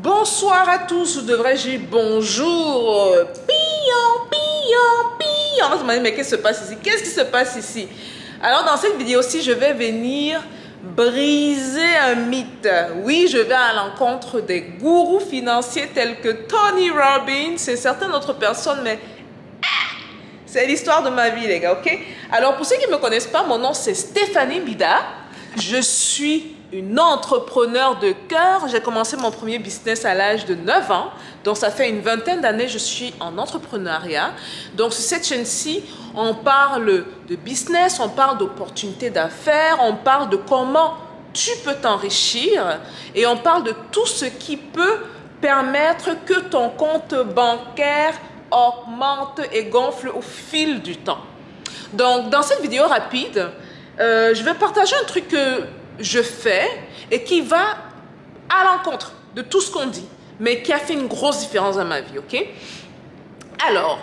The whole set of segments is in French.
Bonsoir à tous, ou devrais-je dire bonjour. Pion, pion, pion. On va se demander, mais qu'est-ce qui se passe ici? Qu'est-ce qui se passe ici? Alors, dans cette vidéo-ci, je vais venir briser un mythe. Oui, je vais à l'encontre des gourous financiers tels que Tony Robbins et certaines autres personnes, mais c'est l'histoire de ma vie, les gars, ok? Alors, pour ceux qui ne me connaissent pas, mon nom, c'est Stéphanie Bida. Je suis une entrepreneur de cœur. J'ai commencé mon premier business à l'âge de 9 ans. Donc, ça fait une vingtaine d'années que je suis en entrepreneuriat. Donc, sur cette chaîne-ci, on parle de business, on parle d'opportunités d'affaires, on parle de comment tu peux t'enrichir et on parle de tout ce qui peut permettre que ton compte bancaire augmente et gonfle au fil du temps. Donc, dans cette vidéo rapide, je vais partager un truc que je fais et qui va à l'encontre de tout ce qu'on dit, mais qui a fait une grosse différence dans ma vie, ok? Alors,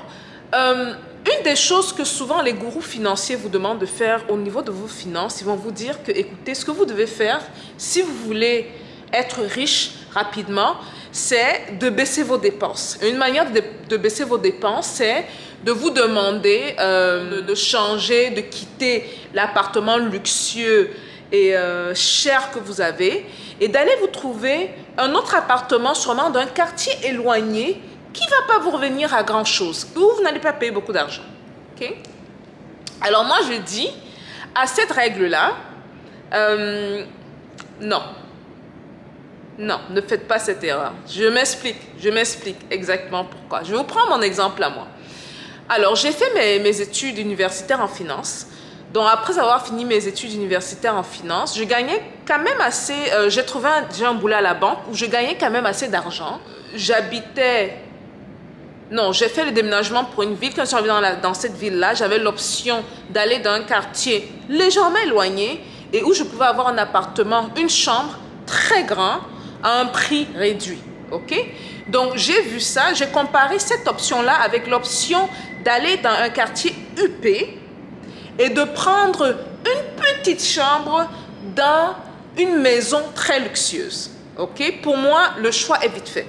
une des choses que souvent les gourous financiers vous demandent de faire au niveau de vos finances, ils vont vous dire que, écoutez, ce que vous devez faire si vous voulez être riche rapidement, c'est de baisser vos dépenses. Une manière de baisser vos dépenses, c'est de vous demander de changer, de quitter l'appartement luxueux et cher que vous avez et d'aller vous trouver un autre appartement sûrement d'un quartier éloigné qui ne va pas vous revenir à grand chose, où vous n'allez pas payer beaucoup d'argent. Okay? Alors moi je dis à cette règle-là, non. Non, ne faites pas cette erreur. Je m'explique exactement pourquoi. Je vais vous prendre mon exemple à moi. Alors, j'ai fait mes études universitaires en finance. Donc, après avoir fini mes études universitaires en finance, je gagnais quand même assez... j'ai trouvé un boulot à la banque où je gagnais quand même assez d'argent. J'habitais... Non, j'ai fait le déménagement pour une ville. Quand je suis arrivée dans cette ville-là, j'avais l'option d'aller dans un quartier légèrement éloigné et où je pouvais avoir un appartement, une chambre très grande, à un prix réduit, ok? Donc, j'ai vu ça, j'ai comparé cette option-là avec l'option d'aller dans un quartier huppé et de prendre une petite chambre dans une maison très luxueuse, ok? Pour moi, le choix est vite fait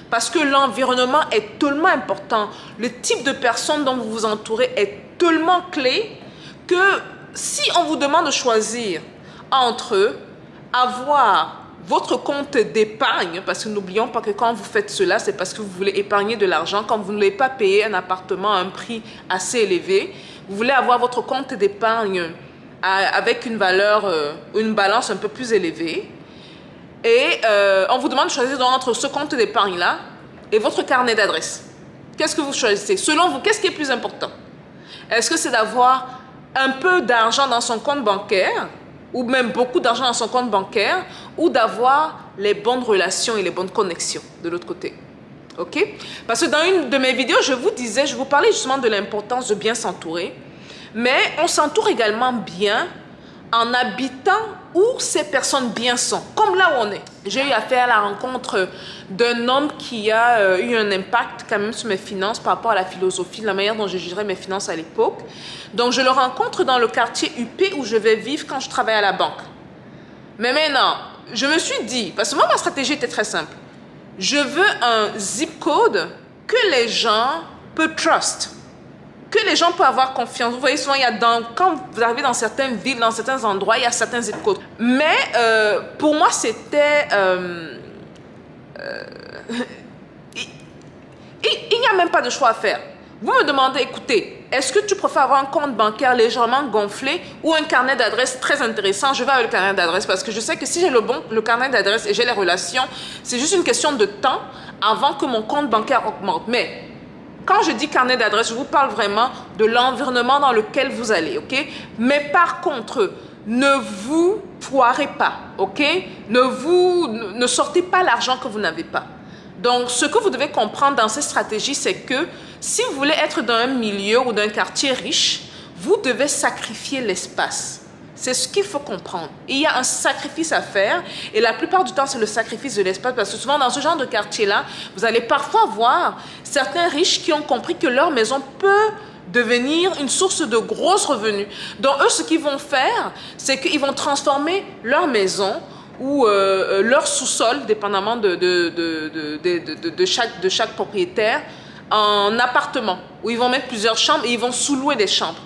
parce que l'environnement est tellement important, le type de personne dont vous vous entourez est tellement clé que si on vous demande de choisir entre avoir votre compte d'épargne, parce que n'oublions pas que quand vous faites cela, c'est parce que vous voulez épargner de l'argent. Quand vous ne voulez pas payer un appartement à un prix assez élevé, vous voulez avoir votre compte d'épargne avec une valeur, une balance un peu plus élevée. Et on vous demande de choisir entre ce compte d'épargne-là et votre carnet d'adresse. Qu'est-ce que vous choisissez? Selon vous, qu'est-ce qui est plus important? Est-ce que c'est d'avoir un peu d'argent dans son compte bancaire ou même beaucoup d'argent dans son compte bancaire, ou d'avoir les bonnes relations et les bonnes connexions de l'autre côté. Ok? Parce que dans une de mes vidéos, je vous parlais justement de l'importance de bien s'entourer, mais on s'entoure également bien en habitant où ces personnes bien sont, comme là où on est. J'ai eu affaire à la rencontre d'un homme qui a eu un impact quand même sur mes finances par rapport à la philosophie, la manière dont je gérais mes finances à l'époque. Donc, je le rencontre dans le quartier huppé où je vais vivre quand je travaille à la banque. Mais maintenant, je me suis dit, parce que moi, ma stratégie était très simple. Je veux un zip code que les gens peuvent trust, que les gens peuvent avoir confiance. Vous voyez, souvent, quand vous arrivez dans certaines villes, dans certains endroits, il y a certains zip codes. Mais pour moi, c'était... il n'y a même pas de choix à faire. Vous me demandez, écoutez, est-ce que tu préfères avoir un compte bancaire légèrement gonflé ou un carnet d'adresse très intéressant? Je vais avec le carnet d'adresse parce que je sais que si j'ai le carnet d'adresse et j'ai les relations, c'est juste une question de temps avant que mon compte bancaire augmente. Mais quand je dis carnet d'adresse, je vous parle vraiment de l'environnement dans lequel vous allez, ok? Mais par contre, ne vous foirez pas, ok? Ne sortez pas l'argent que vous n'avez pas. Donc, ce que vous devez comprendre dans cette stratégie, c'est que si vous voulez être dans un milieu ou d'un quartier riche, vous devez sacrifier l'espace. C'est ce qu'il faut comprendre. Il y a un sacrifice à faire et la plupart du temps, c'est le sacrifice de l'espace parce que souvent, dans ce genre de quartier-là, vous allez parfois voir certains riches qui ont compris que leur maison peut devenir une source de gros revenus. Donc, eux, ce qu'ils vont faire, c'est qu'ils vont transformer leur maison ou leur sous-sol, dépendamment de chaque propriétaire, en appartement, où ils vont mettre plusieurs chambres et ils vont sous-louer des chambres.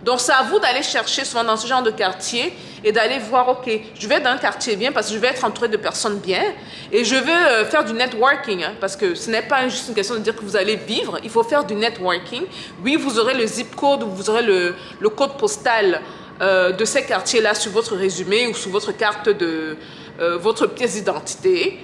Donc, c'est à vous d'aller chercher souvent dans ce genre de quartier et d'aller voir, OK, je vais dans un quartier bien parce que je vais être entouré de personnes bien et je veux faire du networking, hein, parce que ce n'est pas juste une question de dire que vous allez vivre, il faut faire du networking. Oui, vous aurez le zip code ou vous aurez le code postal de ces quartiers-là sur votre résumé ou sur votre carte de votre pièce d'identité.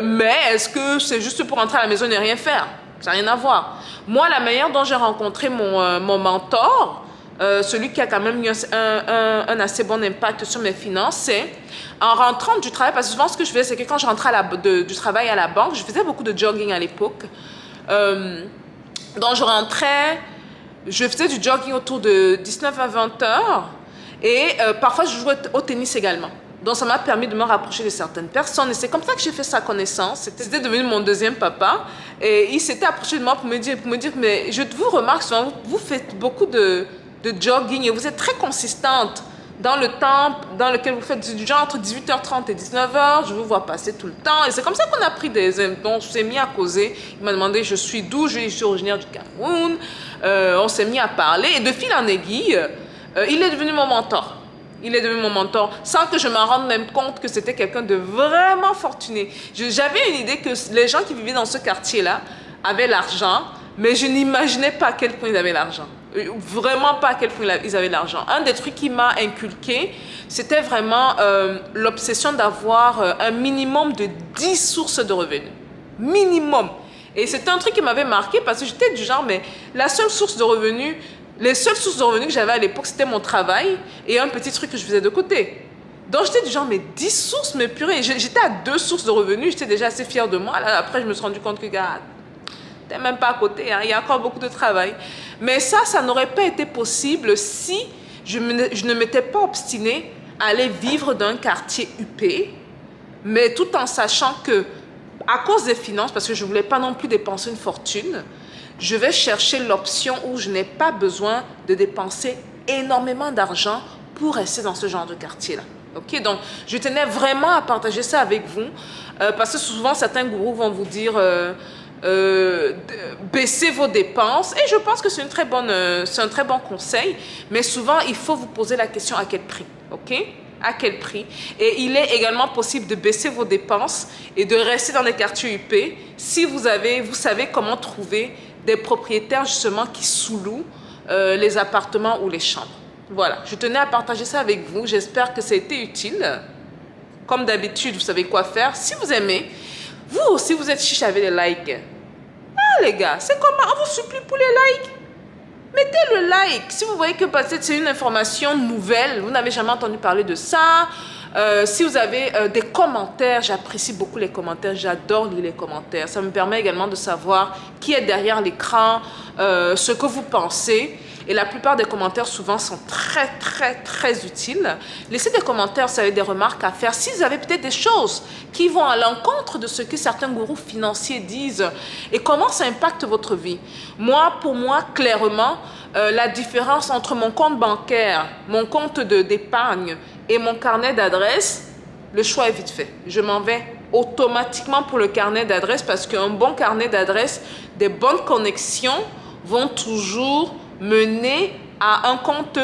Mais est-ce que c'est juste pour entrer à la maison et ne rien faire? Ça n'a rien à voir. Moi, la manière dont j'ai rencontré mon mentor, celui qui a quand même eu un assez bon impact sur mes finances, c'est en rentrant du travail, parce que souvent ce que je faisais, c'est que quand je rentrais du travail à la banque, je faisais beaucoup de jogging à l'époque. Donc je rentrais, je faisais du jogging autour de 19 à 20 heures et parfois je jouais au tennis également. Donc ça m'a permis de me rapprocher de certaines personnes et c'est comme ça que j'ai fait sa connaissance. C'était devenu mon deuxième papa et il s'était approché de moi pour me dire mais je vous remarque souvent, vous faites beaucoup de jogging et vous êtes très consistante dans le temps dans lequel vous faites du genre entre 18h30 et 19h, je vous vois passer tout le temps. Et c'est comme ça qu'on a pris on s'est mis à causer. Il m'a demandé je suis d'où, je suis originaire du Cameroun. On s'est mis à parler et de fil en aiguille, il est devenu mon mentor. Il est devenu mon mentor sans que je m'en rende même compte que c'était quelqu'un de vraiment fortuné. J'avais une idée que les gens qui vivaient dans ce quartier-là avaient l'argent, mais je n'imaginais pas à quel point ils avaient l'argent. Vraiment pas à quel point ils avaient l'argent. Un des trucs qui m'a inculqué, c'était vraiment l'obsession d'avoir un minimum de 10 sources de revenus. Minimum. Et c'était un truc qui m'avait marqué parce que j'étais du genre, mais la seule source de revenus, les seules sources de revenus que j'avais à l'époque, c'était mon travail et un petit truc que je faisais de côté. Donc j'étais du genre, mais 10 sources, mais purée. J'étais à 2 sources de revenus, j'étais déjà assez fière de moi. Là, après, je me suis rendu compte que, gars, t'es même pas à côté, hein, il y a encore beaucoup de travail. Mais ça n'aurait pas été possible si je ne m'étais pas obstinée à aller vivre dans un quartier huppé, mais tout en sachant que, à cause des finances, parce que je ne voulais pas non plus dépenser une fortune, je vais chercher l'option où je n'ai pas besoin de dépenser énormément d'argent pour rester dans ce genre de quartier-là. Okay? Donc, je tenais vraiment à partager ça avec vous, parce que souvent, certains gourous vont vous dire baissez vos dépenses, et je pense que c'est un très bon conseil, mais souvent, il faut vous poser la question à quel prix, ok? À quel prix? Et il est également possible de baisser vos dépenses et de rester dans les quartiers huppés si vous savez comment trouver des propriétaires justement qui sous-louent les appartements ou les chambres. Voilà, je tenais à partager ça avec vous. J'espère que ça a été utile. Comme d'habitude, vous savez quoi faire. Si vous aimez, vous aussi vous êtes chiche avec les likes. Ah les gars, c'est comment? On vous supplie pour les likes. Mettez le like. Si vous voyez que peut-être c'est une information nouvelle, vous n'avez jamais entendu parler de ça. Si vous avez des commentaires, j'apprécie beaucoup les commentaires, j'adore lire les commentaires. Ça me permet également de savoir qui est derrière l'écran, ce que vous pensez. Et la plupart des commentaires souvent sont très, très, très utiles. Laissez des commentaires si vous avez des remarques à faire. Si vous avez peut-être des choses qui vont à l'encontre de ce que certains gourous financiers disent et comment ça impacte votre vie. Pour moi, clairement, la différence entre mon compte bancaire, mon compte d'épargne et mon carnet d'adresse, le choix est vite fait. Je m'en vais automatiquement pour le carnet d'adresse parce qu'un bon carnet d'adresse, des bonnes connexions vont toujours mener à un compte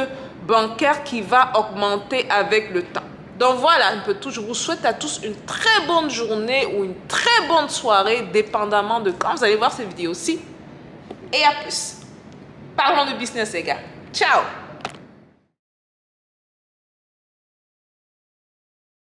bancaire qui va augmenter avec le temps. Donc voilà un peu tout. Je vous souhaite à tous une très bonne journée ou une très bonne soirée, dépendamment de quand vous allez voir cette vidéo-ci. Et à plus. Parlons de business, les gars. Ciao!